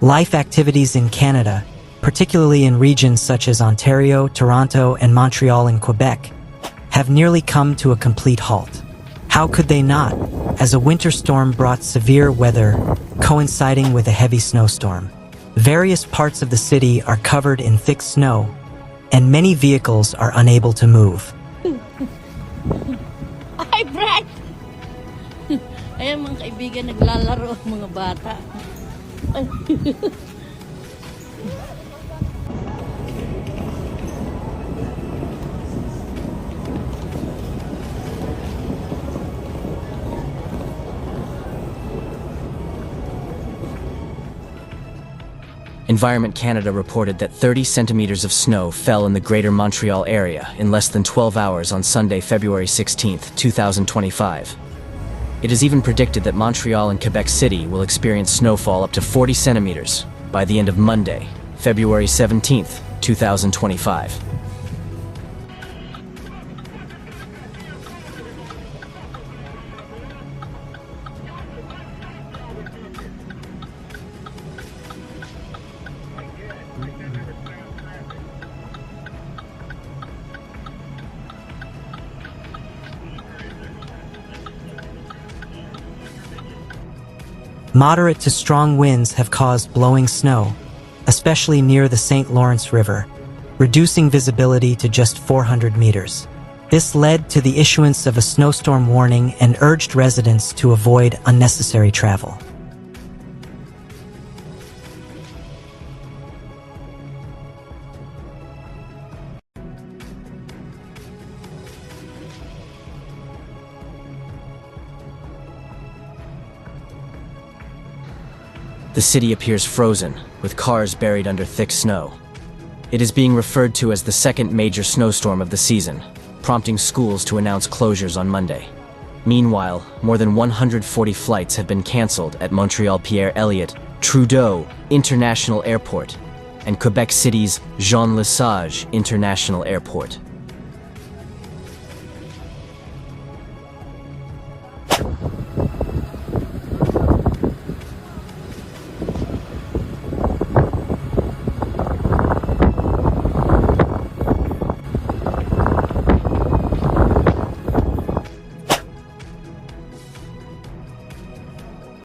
Life activities in Canada, particularly in regions such as Ontario, Toronto, and Montreal and Quebec, have nearly come to a complete halt. How could they not, as a winter storm brought severe weather coinciding with a heavy snowstorm? Various parts of the city are covered in thick snow, and many vehicles are unable to move. Ay, Brad! Ayan mga kaibigan, naglalaro ang mga bata. Environment Canada reported that 30 centimeters of snow fell in the Greater Montreal area in less than 12 hours on Sunday, February 16, 2025. It is even predicted that Montreal and Quebec City will experience snowfall up to 40 centimeters by the end of Monday, February 17, 2025. Moderate to strong winds have caused blowing snow, especially near the St. Lawrence River, reducing visibility to just 400 meters. This led to the issuance of a snowstorm warning and urged residents to avoid unnecessary travel. The city appears frozen, with cars buried under thick snow. It is being referred to as the second major snowstorm of the season, prompting schools to announce closures on Monday. Meanwhile, more than 140 flights have been cancelled at Montreal Pierre Elliott, Trudeau International Airport, and Quebec City's Jean-Lesage International Airport.